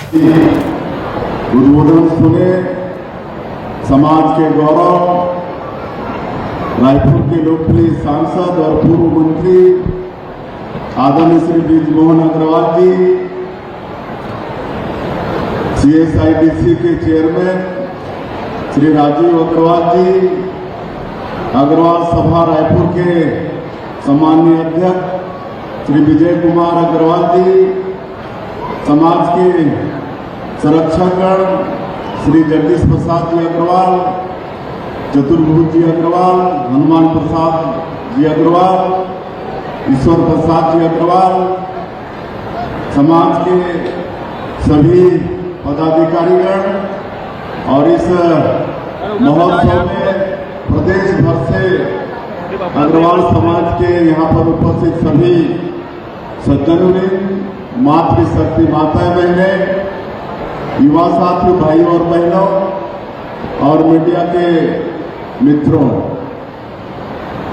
उद्बोधन सुने। समाज के गौरव, रायपुर के लोकप्रिय सांसद और पूर्व मंत्री आदरणीय श्री बृजमोहन अग्रवाल जी, CSIDC के चेयरमैन श्री राजीव अग्रवाल जी, अग्रवाल सभा रायपुर के सम्माननीय अध्यक्ष श्री विजय कुमार अग्रवाल जी, समाज के संरक्षकगण श्री जगदीश प्रसाद जी अग्रवाल, चतुर्भुज जी अग्रवाल, हनुमान प्रसाद जी अग्रवाल, ईश्वर प्रसाद जी अग्रवाल, समाज के सभी पदाधिकारीगण और इस महोत्सव में प्रदेश भर से अग्रवाल समाज के यहाँ पर उपस्थित सभी सज्जनों, मातृशक्ति माताएं बहनें, युवा साथी भाई और बहनों और मीडिया के मित्रों,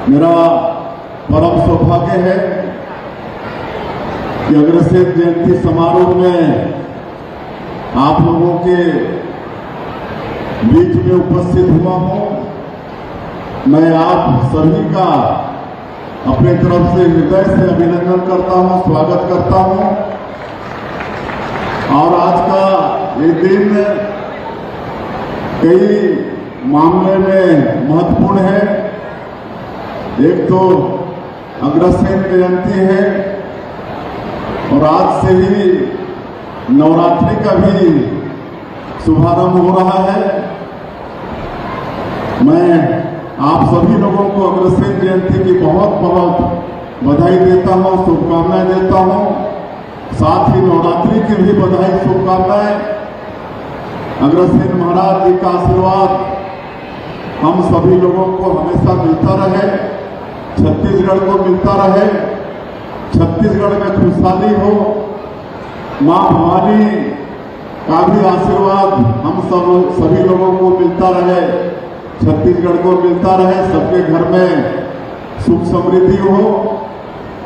मेरा परम सौभाग्य है कि अग्रसेन जयंती समारोह में आप लोगों के बीच में उपस्थित हुआ हूं। मैं आप सभी का अपने तरफ से हृदय से अभिनंदन करता हूं, स्वागत करता हूं। और आज का ये दिन कई मामले में महत्वपूर्ण है। एक तो अग्रसेन जयंती है और आज से ही नवरात्रि का भी शुभारंभ हो रहा है। मैं आप सभी लोगों को अग्रसेन जयंती की बहुत बहुत बधाई देता हूं, शुभकामनाएं देता हूं। साथ ही नवरात्रि की भी बधाई, शुभकामनाएं। अग्रसेन महाराज जी का आशीर्वाद हम सभी लोगों को हमेशा मिलता रहे, छत्तीसगढ़ को मिलता रहे, छत्तीसगढ़ में खुशहाली हो। मां भवानी का भी आशीर्वाद हम सभी लोगों को मिलता रहे, छत्तीसगढ़ को मिलता रहे, सबके घर में सुख समृद्धि हो।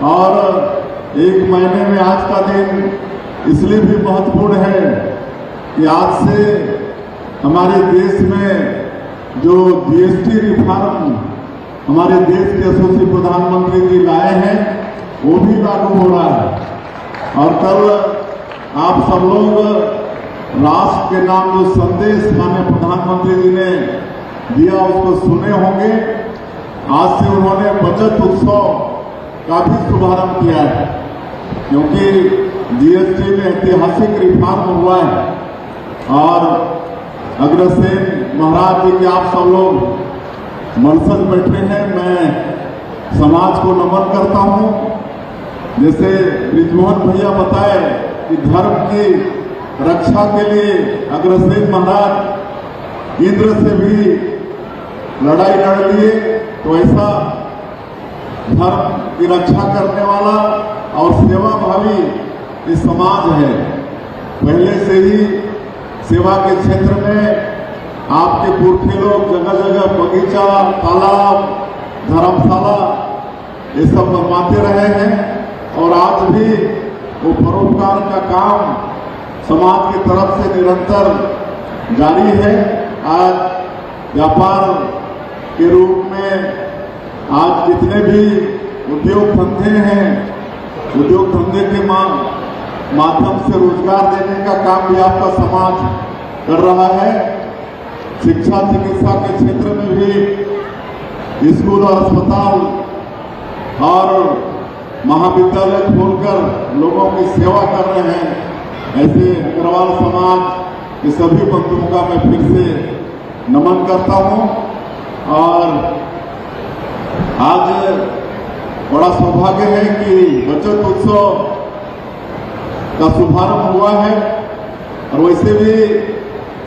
और एक महीने में आज का दिन इसलिए भी महत्वपूर्ण है कि आज से हमारे देश में जो GST रिफॉर्म हमारे देश के यशस्वी प्रधानमंत्री जी लाए हैं वो भी लागू हो रहा है। और कल आप सब लोग राष्ट्र के नाम जो संदेश माननीय प्रधानमंत्री जी ने दिया उसको सुने होंगे। आज से उन्होंने बचत उत्सव का भी शुभारंभ किया है, क्योंकि GST में ऐतिहासिक रिफॉर्म हुआ है। और अग्रसेन महाराज जी के आप सब लोग मनसद बैठे हैं, मैं समाज को नमन करता हूं। जैसे बृजमोहन भैया बताए कि धर्म की रक्षा के लिए अग्रसेन महाराज इंद्र से भी लड़ाई लड़ लिए, तो ऐसा धर्म की रक्षा करने वाला और सेवा भावी ये समाज है। पहले से ही सेवा के क्षेत्र में आपके पुरखे लोग जगह जगह बगीचा, तालाब, धर्मशाला ये सब बनवाते रहे हैं। और आज भी वो परोपकार का काम समाज की तरफ से निरंतर जारी है। आज व्यापार के रूप में आज जितने भी उद्योग धंधे हैं, उद्योग धंधे के माध्यम से रोजगार देने का काम भी आपका समाज कर रहा है। शिक्षा चिकित्सा के क्षेत्र में भी स्कूल और अस्पताल और महाविद्यालय खोलकर लोगों की सेवा कर रहे हैं। ऐसे अग्रवाल समाज के सभी बंधुओं का मैं फिर से नमन करता हूं। और आज बड़ा सौभाग्य है कि बचत उत्सव का शुभारंभ हुआ है। और वैसे भी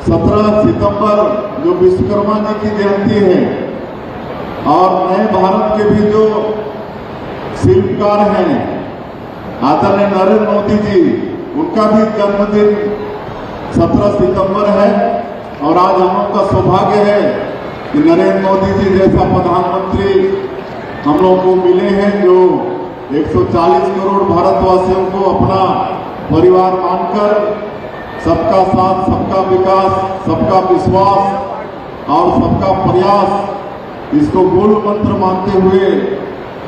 17 सितंबर जो विश्वकर्मा जी की जयंती है और नए भारत के भी जो शिल्पकार हैं आदरणीय नरेंद्र मोदी जी, उनका भी जन्मदिन 17 सितंबर है। और आज हम लोग का सौभाग्य है कि नरेंद्र मोदी जी जैसा प्रधानमंत्री हम लोग को मिले हैं, जो 140 करोड़ भारतवासियों को अपना परिवार मानकर सबका साथ, सबका विकास, सबका विश्वास और सबका प्रयास, इसको मूल मंत्र मानते हुए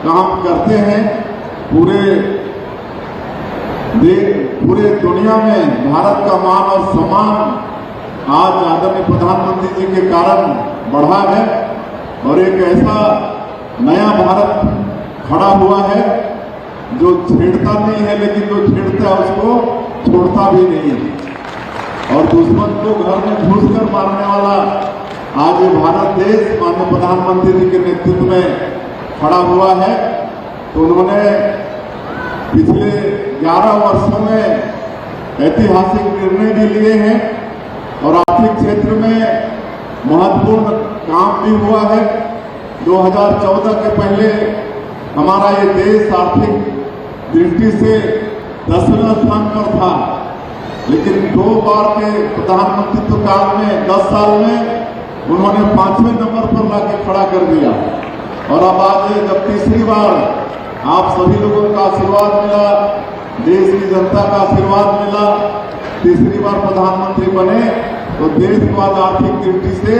काम करते हैं। पूरे दुनिया में भारत का मान और सम्मान आज आदरणीय प्रधानमंत्री जी के कारण बढ़ा है और एक ऐसा नया भारत खड़ा हुआ है जो छेड़ता नहीं है, लेकिन जो छेड़ता है उसको छोड़ता भी नहीं है। और दुश्मन को घर में घुसकर मारने वाला आज ये भारत देश माननीय प्रधानमंत्री जी के नेतृत्व में खड़ा हुआ है। तो उन्होंने पिछले 11 वर्षों में ऐतिहासिक निर्णय भी लिए हैं और आर्थिक क्षेत्र में महत्वपूर्ण काम भी हुआ है। 2014 के पहले हमारा ये देश आर्थिक दृष्टि से 10वें स्थान पर था, लेकिन 2 बार के प्रधानमंत्रित्व काल में 10 साल में उन्होंने 5वें नंबर पर लाके खड़ा कर दिया। और अब आज जब तीसरी बार आप सभी लोगों का आशीर्वाद मिला, देश की जनता का आशीर्वाद मिला, तीसरी बार प्रधानमंत्री बने, तो देश को आज आर्थिक दृष्टि से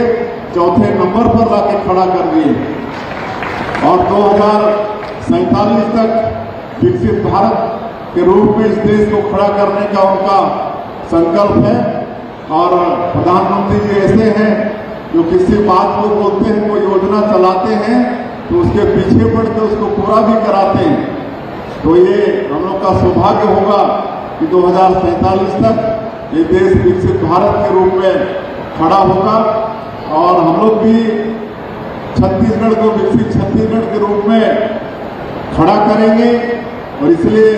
4थे नंबर पर लाके खड़ा कर दिए। और 2047 तक विकसित भारत के रूप में इस देश को खड़ा करने का उनका संकल्प है। और प्रधानमंत्री जी ऐसे हैं जो किसी बात को बोलते हैं, कोई योजना चलाते हैं तो उसके पीछे पड़ के उसको पूरा भी कराते हैं। तो ये हम लोग का सौभाग्य होगा कि 2047 तक ये देश विकसित भारत के रूप में खड़ा होगा और हम लोग भी छत्तीसगढ़ को विकसित छत्तीसगढ़ के रूप में खड़ा करेंगे। और इसलिए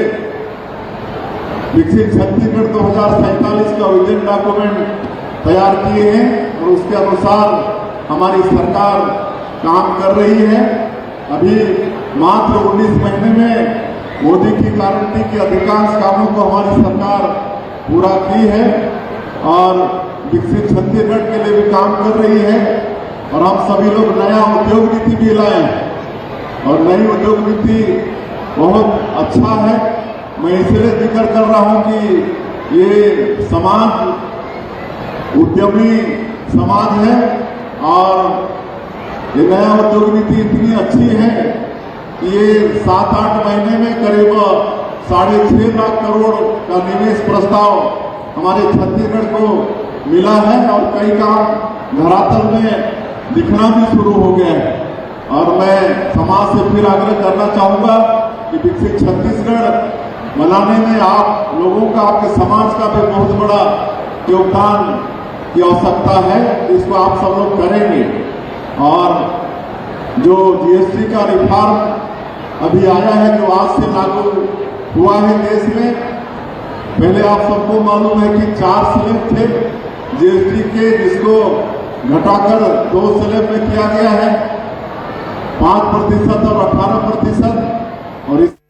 विकसित छत्तीसगढ़ 2047 का विजन डॉक्यूमेंट तैयार किए हैं और उसके अनुसार हमारी सरकार काम कर रही है। अभी मात्र 19 महीने में मोदी की गारंटी के अधिकांश कामों को हमारी सरकार पूरा की है और विकसित छत्तीसगढ़ के लिए भी काम कर रही है। और हम सभी लोग नया उद्योग नीति भी लाए हैं और नई उद्योग नीति बहुत अच्छा है। मैं इसलिए जिक्र कर रहा हूं कि ये समाज उद्यमी समाज है और ये नया उद्योग नीति इतनी अच्छी है कि ये 7-8 महीने में करीब 6.5 लाख करोड़ का निवेश प्रस्ताव हमारे छत्तीसगढ़ को मिला है और कई काम धरातल में दिखना भी शुरू हो गया है। और मैं समाज से फिर आग्रह करना चाहूंगा कि विकसित छत्तीसगढ़ बनाने में आप लोगों का, आपके समाज का भी बहुत बड़ा योगदान की आवश्यकता है। इसको आप सब लोग करेंगे। और जो जीएसटी का रिफॉर्म अभी आया है, जो आज से लागू हुआ है देश में, पहले आप सबको मालूम है कि 4 स्लैब थे जीएसटी के, जिसको घटाकर 2 स्लैब में किया गया है, 5% और 18%। और इस